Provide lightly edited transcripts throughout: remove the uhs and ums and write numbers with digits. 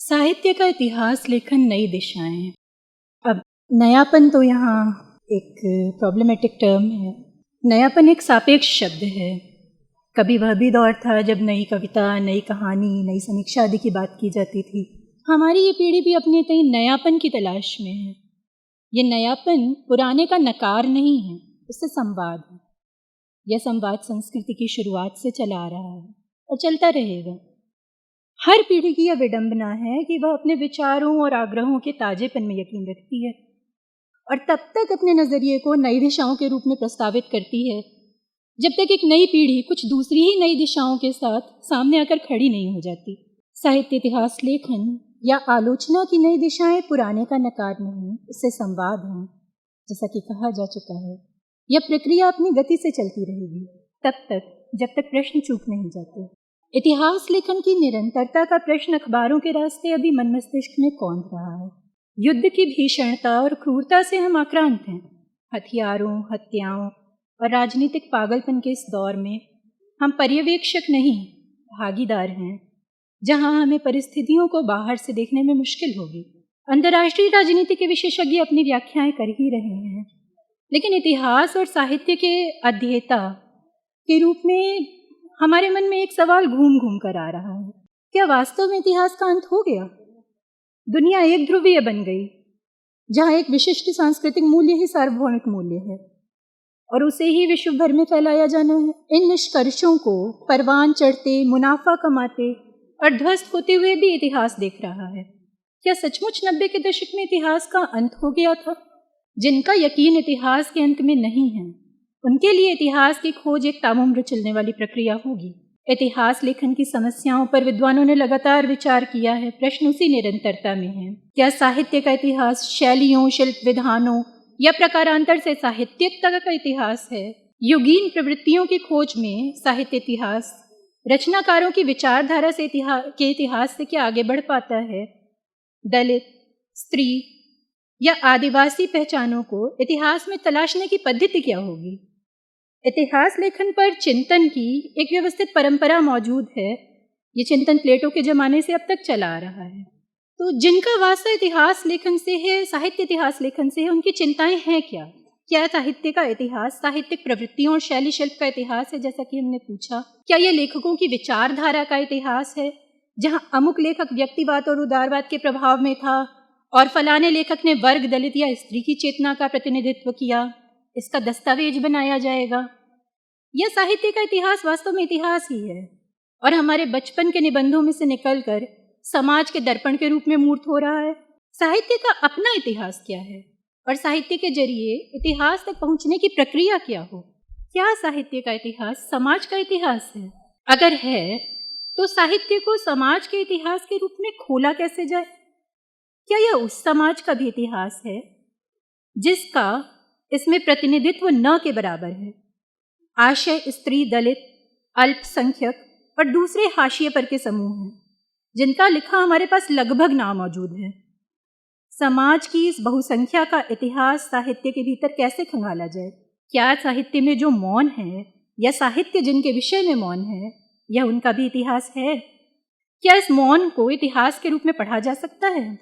साहित्य का इतिहास लेखन नई दिशाएं। अब नयापन तो यहाँ एक प्रॉब्लमेटिक टर्म है। नयापन एक सापेक्ष शब्द है। कभी वह भी दौर था जब नई कविता, नई कहानी, नई समीक्षा आदि की बात की जाती थी। हमारी ये पीढ़ी भी अपने तय नयापन की तलाश में है। ये नयापन पुराने का नकार नहीं है, इससे संवाद है। यह संवाद संस्कृति की शुरुआत से चला आ रहा है और चलता रहेगा। हर पीढ़ी की यह विडंबना है कि वह अपने विचारों और आग्रहों के ताजेपन में यकीन रखती है और तब तक अपने नज़रिए को नई दिशाओं के रूप में प्रस्तावित करती है जब तक एक नई पीढ़ी कुछ दूसरी ही नई दिशाओं के साथ सामने आकर खड़ी नहीं हो जाती। साहित्य इतिहास लेखन या आलोचना की नई दिशाएं पुराने का नकार नहीं, इससे संवाद हैं। जैसा कि कहा जा चुका है, यह प्रक्रिया अपनी गति से चलती रहेगी तब तक जब तक प्रश्न चूक नहीं जाते। इतिहास लेखन की निरंतरता का प्रश्न अखबारों के रास्ते अभी मन मस्तिष्क में कौंध रहा है। युद्ध की भीषणता और क्रूरता से हम आक्रांत हैं। हथियारों, हत्याओं और राजनीतिक पागलपन के इस दौर में हम पर्यवेक्षक नहीं, भागीदार हैं, जहां हमें परिस्थितियों को बाहर से देखने में मुश्किल होगी। अंतर्राष्ट्रीय राजनीति के विशेषज्ञ अपनी व्याख्याएं कर ही रहे हैं, लेकिन इतिहास और साहित्य के अध्येता के रूप में हमारे मन में एक सवाल घूम घूम कर आ रहा है, क्या वास्तव में इतिहास का अंत हो गया? दुनिया एक ध्रुवीय बन गई, जहाँ एक विशिष्ट सांस्कृतिक मूल्य ही सार्वभौमिक मूल्य है और उसे ही विश्व भर में फैलाया जाना है। इन निष्कर्षों को परवान चढ़ते, मुनाफा कमाते और ध्वस्त होते हुए भी इतिहास देख रहा है। क्या सचमुच 90 के दशक में इतिहास का अंत हो गया था? जिनका यकीन इतिहास के अंत में नहीं है, उनके लिए इतिहास की खोज एक तामुम्र चलने वाली प्रक्रिया होगी। इतिहास लेखन की समस्याओं पर विद्वानों ने लगातार विचार किया है। प्रश्न उसी निरंतरता में है। क्या साहित्य का इतिहास शैलियों, शिल्प विधानों या प्रकारांतर से साहित्यिकता का इतिहास है? युगीन प्रवृत्तियों की खोज में साहित्य इतिहास रचनाकारों की विचारधारा से इतिहास से क्या आगे बढ़ पाता है? दलित, स्त्री या आदिवासी पहचानों को इतिहास में तलाशने की पद्धति क्या होगी? इतिहास लेखन पर चिंतन की एक व्यवस्थित परंपरा मौजूद है। ये चिंतन प्लेटो के ज़माने से अब तक चला आ रहा है। तो जिनका वास्ता इतिहास लेखन से है, साहित्य इतिहास लेखन से है, उनकी चिंताएं हैं क्या? क्या साहित्य का इतिहास साहित्यिक प्रवृत्तियों और शैली शिल्प का इतिहास है, जैसा कि हमने पूछा? क्या यह लेखकों की विचारधारा का इतिहास है, जहाँ अमुक लेखक व्यक्तिवाद और उदारवाद के प्रभाव में था और फलाने लेखक ने वर्ग, दलित या स्त्री की चेतना का प्रतिनिधित्व किया, इसका दस्तावेज बनाया जाएगा? यह साहित्य का इतिहास वास्तव में इतिहास ही है और हमारे बचपन के निबंधों में से निकलकर समाज के दर्पण के रूप में मूर्त हो रहा है। साहित्य का अपना इतिहास क्या है और साहित्य के जरिए इतिहास तक पहुंचने की प्रक्रिया क्या हो? क्या साहित्य का इतिहास समाज का इतिहास है? अगर है तो साहित्य को समाज के इतिहास के रूप में खोला कैसे जाए? क्या यह उस समाज का भी इतिहास है जिसका इसमें प्रतिनिधित्व न के बराबर है? आशय स्त्री, दलित, अल्पसंख्यक और दूसरे हाशिए पर के समूह हैं, जिनका लिखा हमारे पास लगभग ना मौजूद है। समाज की इस बहुसंख्या का इतिहास साहित्य के भीतर कैसे खंगाला जाए? क्या साहित्य में जो मौन है या साहित्य जिनके विषय में मौन है, यह उनका भी इतिहास है? क्या इस मौन को इतिहास के रूप में पढ़ा जा सकता है?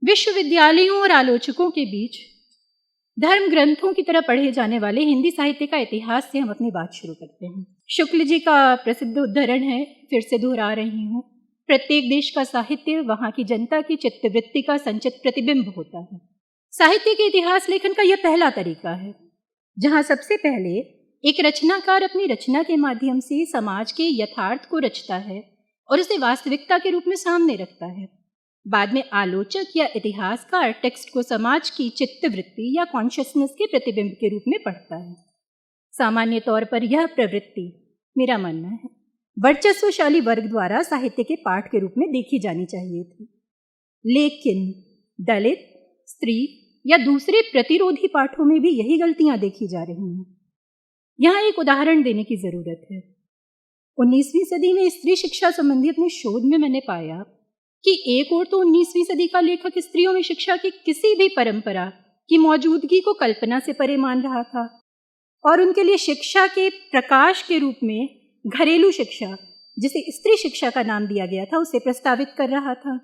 विश्वविद्यालयों और आलोचकों के बीच धर्म ग्रंथों की तरह पढ़े जाने वाले हिंदी साहित्य का इतिहास से हम अपनी बात शुरू करते हैं। शुक्ल जी का प्रसिद्ध उद्धरण है, फिर से दोहरा रही हूँ, प्रत्येक देश का साहित्य वहाँ की जनता की चित्तवृत्ति का संचित प्रतिबिंब होता है। साहित्य के इतिहास लेखन का यह पहला तरीका है, जहाँ सबसे पहले एक रचनाकार अपनी रचना के माध्यम से समाज के यथार्थ को रचता है और उसे वास्तविकता के रूप में सामने रखता है। बाद में आलोचक या इतिहासकार टेक्स्ट को समाज की चित्तवृत्ति या कॉन्शियसनेस के प्रतिबिंब के रूप में पढ़ता है। सामान्य तौर पर यह प्रवृत्ति, मेरा मानना है, वर्चस्वशाली वर्ग द्वारा साहित्य के पाठ के रूप में देखी जानी चाहिए थी, लेकिन दलित, स्त्री या दूसरे प्रतिरोधी पाठों में भी यही गलतियां देखी जा रही हैं। यहाँ एक उदाहरण देने की जरूरत है। 19वीं सदी में स्त्री शिक्षा संबंधी अपने शोध में मैंने पाया कि एक ओर तो 19वीं सदी का लेखक स्त्रियों में शिक्षा की किसी भी परंपरा की मौजूदगी को कल्पना से परे मान रहा था और उनके लिए शिक्षा के प्रकाश के रूप में घरेलू शिक्षा जिसे स्त्री शिक्षा का नाम दिया गया था, उसे प्रस्तावित कर रहा था।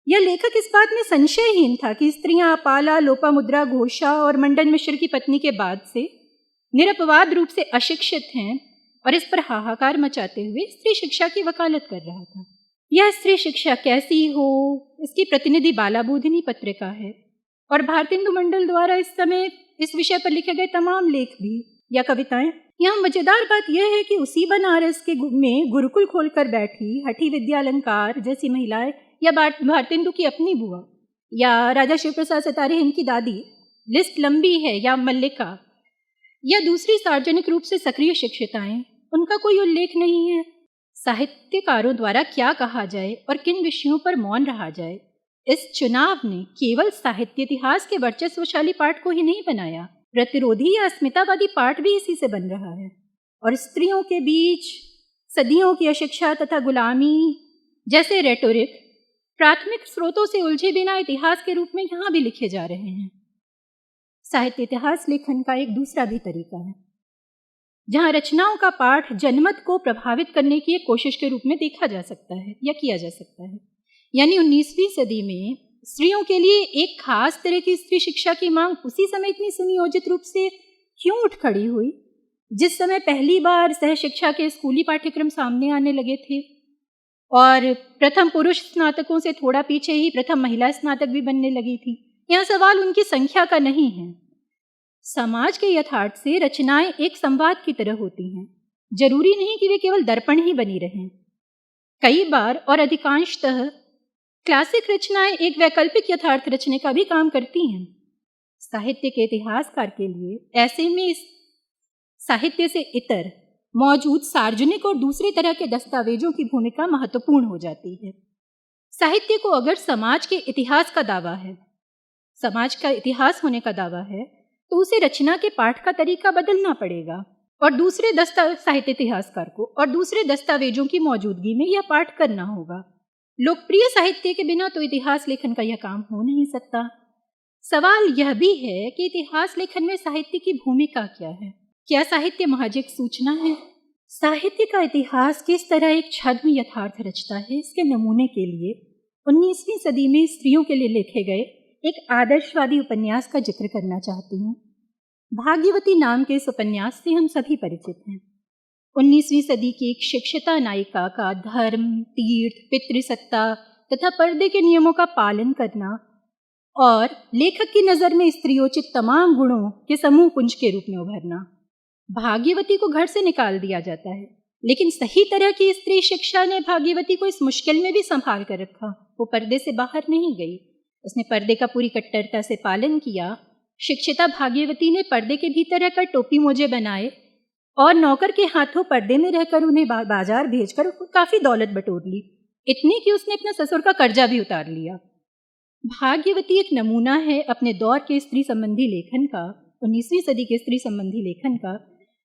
यह लेखक इस बात में संशयहीन था कि स्त्रियां पाला, लोपामुद्रा, घोषा और मंडन मिश्र की पत्नी के बाद से निरपवाद रूप से अशिक्षित हैं, और इस पर हाहाकार मचाते हुए स्त्री शिक्षा की वकालत कर रहा था। यह स्त्री शिक्षा कैसी हो, इसकी प्रतिनिधि बालाबोधिनी पत्रिका है, और भारतेंदु मंडल द्वारा इस समय इस विषय पर लिखे गए तमाम लेख भी या कविताएं। यहाँ मजेदार बात यह है कि उसी बनारस के में गुरुकुल खोलकर बैठी हठी विद्यालंकार जैसी महिलाएं, या भारतेंदु की अपनी बुआ, या राजा शिवप्रसाद सितारे हिंद की दादी, लिस्ट लंबी है, या मल्लिका, या दूसरी सार्वजनिक रूप से सक्रिय शिक्षिताएं, उनका कोई उल्लेख नहीं है। साहित्यकारों द्वारा क्या कहा जाए और किन विषयों पर मौन रहा जाए, इस चुनाव ने केवल साहित्य इतिहास के वर्चस्वशाली पाठ को ही नहीं बनाया, प्रतिरोधी या अस्मितावादी पाठ भी इसी से बन रहा है। और स्त्रियों के बीच सदियों की अशिक्षा तथा गुलामी जैसे रेटोरिक प्राथमिक स्रोतों से उलझे बिना इतिहास के रूप में यहाँ भी लिखे जा रहे हैं। साहित्य इतिहास लेखन का एक दूसरा भी तरीका है, जहाँ रचनाओं का पाठ जनमत को प्रभावित करने की एक कोशिश के रूप में देखा जा सकता है या किया जा सकता है। यानी 19वीं सदी में स्त्रियों के लिए एक खास तरह की स्त्री शिक्षा की मांग उसी समय इतनी सुनियोजित रूप से क्यों उठ खड़ी हुई, जिस समय पहली बार सहशिक्षा के स्कूली पाठ्यक्रम सामने आने लगे थे, और प्रथम पुरुष स्नातकों से थोड़ा पीछे ही प्रथम महिला स्नातक भी बनने लगी थी। यह सवाल उनकी संख्या का नहीं है। समाज के यथार्थ से रचनाएं एक संवाद की तरह होती हैं। जरूरी नहीं कि वे केवल दर्पण ही बनी रहें। कई बार और अधिकांशतः क्लासिक रचनाएं एक वैकल्पिक यथार्थ रचने का भी काम करती हैं। साहित्य के इतिहासकार के लिए ऐसे में इस साहित्य से इतर मौजूद सार्वजनिक और दूसरे तरह के दस्तावेजों की भूमिका महत्वपूर्ण हो जाती है। साहित्य को अगर समाज के इतिहास का दावा है, समाज का इतिहास होने का दावा है, तो उसे रचना के पाठ का तरीका बदलना पड़ेगा, और दूसरे साहित्य इतिहासकार को और दूसरे दस्तावेजों की मौजूदगी में यह पाठ करना होगा। लोकप्रिय साहित्य के बिना तो इतिहास लेखन का यह काम हो नहीं सकता। सवाल यह भी है कि इतिहास लेखन में साहित्य की भूमिका क्या है। क्या साहित्य महज एक सूचना है? साहित्य का इतिहास किस तरह एक छद्म यथार्थ रचता है, इसके नमूने के लिए 19वीं सदी में स्त्रियों के लिए लिखे गए एक आदर्शवादी उपन्यास का जिक्र करना चाहती हूँ। भाग्यवती नाम के इस उपन्यास से हम सभी परिचित हैं। 19वीं सदी की एक शिक्षिता नायिका का धर्म, तीर्थ, पितृसत्ता तथा पर्दे के नियमों का पालन करना और लेखक की नज़र में स्त्रियोचित तमाम गुणों के समूह पुंज के रूप में उभरना। भाग्यवती को घर से निकाल दिया जाता है, लेकिन सही तरह की स्त्री शिक्षा ने भाग्यवती को इस मुश्किल में भी संभाल कर रखा। वो पर्दे से बाहर नहीं गई, उसने पर्दे का पूरी कट्टरता से पालन किया। शिक्षिता भाग्यवती ने पर्दे के भीतर रहकर टोपी मोजे बनाए और नौकर के हाथों पर्दे में रहकर उन्हें बाजार भेजकर काफ़ी दौलत बटोर ली, इतनी कि उसने अपने ससुर का कर्जा भी उतार लिया। भाग्यवती एक नमूना है अपने दौर के स्त्री संबंधी लेखन का, 19वीं सदी के स्त्री संबंधी लेखन का,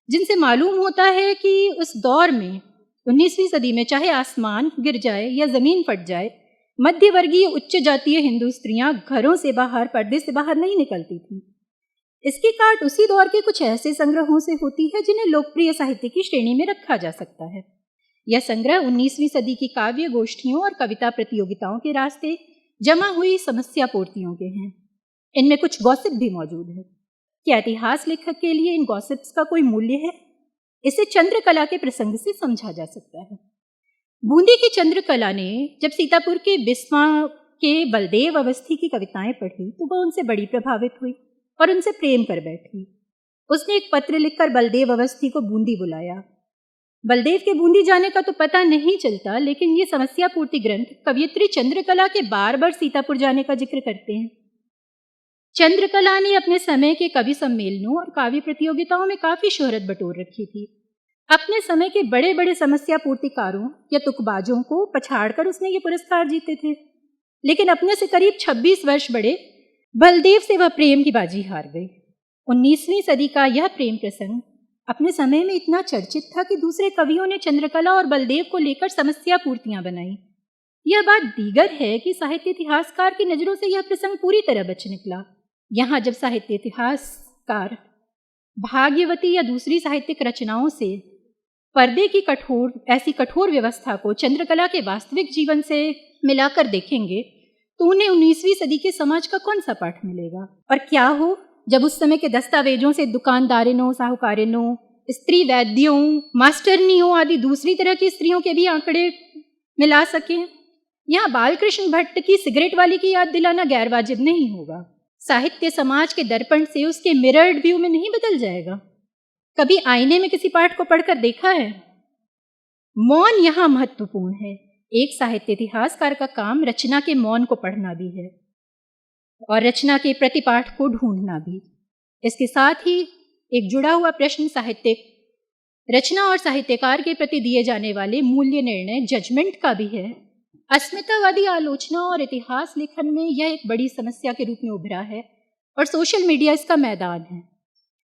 जिनसे मालूम होता है कि उस दौर में 19वीं सदी में चाहे आसमान गिर जाए या ज़मीन फट जाए, मध्यवर्गीय उच्च जातीय हिंदू स्त्रियां घरों से बाहर, पर्दे से बाहर नहीं निकलती थीं। इसकी काट उसी दौर के कुछ ऐसे संग्रहों से होती है जिन्हें लोकप्रिय साहित्य की श्रेणी में रखा जा सकता है। यह संग्रह 19वीं सदी की काव्य गोष्ठियों और कविता प्रतियोगिताओं के रास्ते जमा हुई समस्या पूर्तियों के हैं। इनमें कुछ गॉसिप भी मौजूद है। क्या इतिहास लेखक के लिए इन गॉसिप्स का कोई मूल्य है? इसे चंद्रकला के प्रसंग से समझा जा सकता है। बूंदी की चंद्रकला ने जब सीतापुर के बिस्वा के बलदेव अवस्थी की कविताएं पढ़ी तो वह उनसे बड़ी प्रभावित हुई और उनसे प्रेम कर बैठी। उसने एक पत्र लिखकर बलदेव अवस्थी को बूंदी बुलाया। बलदेव के बूंदी जाने का तो पता नहीं चलता, लेकिन ये समस्या पूर्ति ग्रंथ कवयित्री चंद्रकला के बार बार सीतापुर जाने का जिक्र करते हैं। चंद्रकला ने अपने समय के कवि सम्मेलनों और काव्य प्रतियोगिताओं में काफ़ी शोहरत बटोर रखी थी। अपने समय के बड़े बड़े समस्या पूर्तिकारों या तुकबाजों को पछाड़कर उसने ये पुरस्कार जीते थे, लेकिन अपने से करीब 26 वर्ष बड़े बलदेव से वह प्रेम की बाजी हार गई। 19वीं सदी का यह प्रेम प्रसंग अपने समय में इतना चर्चित था कि दूसरे कवियों ने चंद्रकला और बलदेव को लेकर समस्या पूर्तियां बनाई। यह बात दीगर है कि साहित्य इतिहासकार की नज़रों से यह प्रसंग पूरी तरह बच निकला। यहाँ जब साहित्य इतिहासकार भाग्यवती या दूसरी साहित्यिक रचनाओं से पर्दे की ऐसी कठोर व्यवस्था को चंद्रकला के वास्तविक जीवन से मिलाकर देखेंगे तो उन्हें 19वीं सदी के समाज का कौन सा पाठ मिलेगा। और क्या हो जब उस समय के दस्तावेजों से दुकानदारिनों, साहूकारिनों, स्त्री वैद्यों, मास्टरनियों आदि दूसरी तरह की स्त्रियों के भी आंकड़े मिला सकें। यहाँ बालकृष्ण भट्ट की सिगरेट वाली की याद दिलाना गैर वाजिब नहीं होगा। साहित्य समाज के दर्पण से उसके मिरर्ड व्यू में नहीं बदल जाएगा। कभी आईने में किसी पाठ को पढ़कर देखा है? मौन यहाँ महत्वपूर्ण है। एक साहित्य इतिहासकार का काम रचना के मौन को पढ़ना भी है और रचना के प्रतिपाठ को ढूंढना भी। इसके साथ ही एक जुड़ा हुआ प्रश्न साहित्यिक रचना और साहित्यकार के प्रति दिए जाने वाले मूल्य निर्णय, जजमेंट का भी है। अस्मितावादी आलोचना और इतिहास लेखन में यह एक बड़ी समस्या के रूप में उभरा है और सोशल मीडिया इसका मैदान है।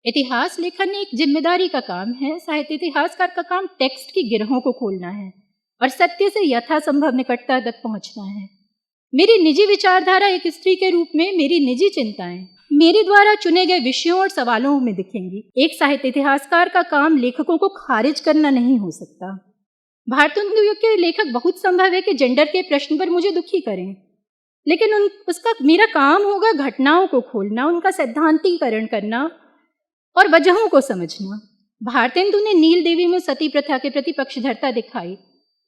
इतिहास लेखन एक जिम्मेदारी का काम है। साहित्य इतिहासकार का काम टेक्स्ट की गिरहों को खोलना है और सत्य से यथासंभव निकटता तक पहुंचना है। मेरी निजी विचारधारा एक स्त्री के रूप में मेरी निजी चिंताएं मेरे द्वारा चुने गए विषयों और सवालों में दिखेंगी। एक साहित्य इतिहासकार का काम लेखकों को खारिज करना नहीं हो सकता। भारतेंदु युग के लेखक बहुत संभव है कि जेंडर के प्रश्न पर मुझे दुखी करें, लेकिन उसका मेरा काम होगा घटनाओं को खोलना, उनका सैद्धांतिकरण करना और वजहों को समझना। भारतेंदु ने नील देवी में सती प्रथा के प्रति पक्षधरता दिखाई,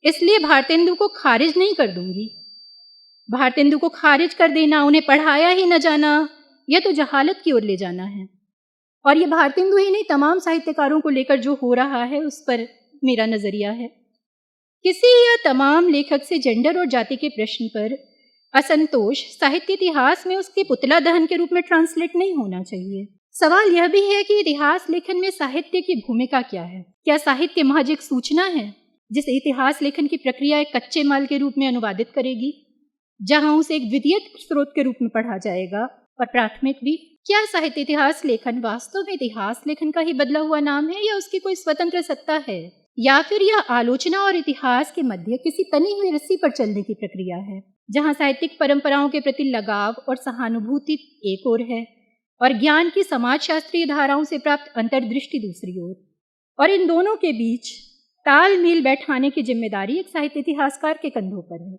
इसलिए भारतेंदु को खारिज नहीं कर दूंगी। भारतेंदु को खारिज कर देना, उन्हें पढ़ाया ही न जाना, यह तो जहालत की ओर ले जाना है। और ये भारतेंदु ही नहीं, तमाम साहित्यकारों को लेकर जो हो रहा है उस पर मेरा नजरिया है। किसी या तमाम लेखक से जेंडर और जाति के प्रश्न पर असंतोष साहित्य इतिहास में उसके पुतला दहन के रूप में ट्रांसलेट नहीं होना चाहिए। सवाल यह भी है कि इतिहास लेखन में साहित्य की भूमिका क्या है। क्या साहित्य महज एक सूचना है जिसे इतिहास लेखन की प्रक्रिया एक कच्चे माल के रूप में अनुवादित करेगी, जहां उसे एक द्वितीयक स्रोत के रूप में पढ़ा जाएगा और प्राथमिक भी? क्या साहित्य इतिहास लेखन वास्तव में इतिहास लेखन का ही बदला हुआ नाम है या उसकी कोई स्वतंत्र सत्ता है, या फिर यह आलोचना और इतिहास के मध्य किसी तनी हुई रस्सी पर चलने की प्रक्रिया है, जहां साहित्यिक परंपराओं के प्रति लगाव और सहानुभूति एक ओर है और ज्ञान की समाजशास्त्रीय धाराओं से प्राप्त अंतर्दृष्टि दूसरी ओर, और इन दोनों के बीच तालमेल बैठाने की जिम्मेदारी एक साहित्य इतिहासकार के कंधों पर है।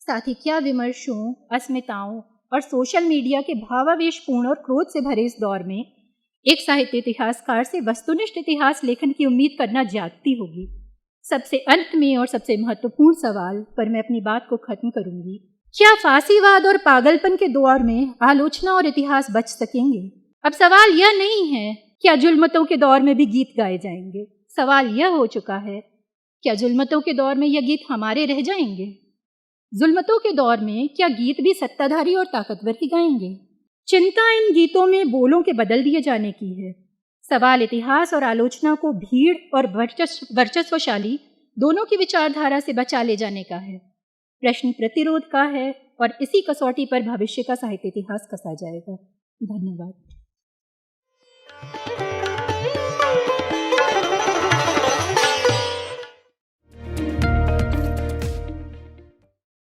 साथ ही क्या विमर्शों, अस्मिताओं और सोशल मीडिया के भावावेशपूर्ण और क्रोध से भरे इस दौर में एक साहित्य इतिहासकार से वस्तुनिष्ठ इतिहास लेखन की उम्मीद करना ज्यादती होगी। सबसे अंत में और सबसे महत्वपूर्ण सवाल पर मैं अपनी बात को खत्म करूंगी। क्या फांसीवाद और पागलपन के दौर में आलोचना और इतिहास बच सकेंगे? अब सवाल यह नहीं है क्या जुल्मतों के दौर में भी गीत गाए जाएंगे। सवाल यह हो चुका है क्या जुल्मतों के दौर में यह गीत हमारे रह जाएंगे। जुल्मतों के दौर में क्या गीत भी सत्ताधारी और ताकतवर ही गाएंगे। चिंता इन गीतों में बोलों के बदल दिए जाने की है। सवाल इतिहास और आलोचना को भीड़ और वर्चस्वशाली दोनों की विचारधारा से बचा ले जाने का है। प्रश्न प्रतिरोध का है और इसी कसौटी पर भविष्य का साहित्य इतिहास कसा जाएगा। धन्यवाद।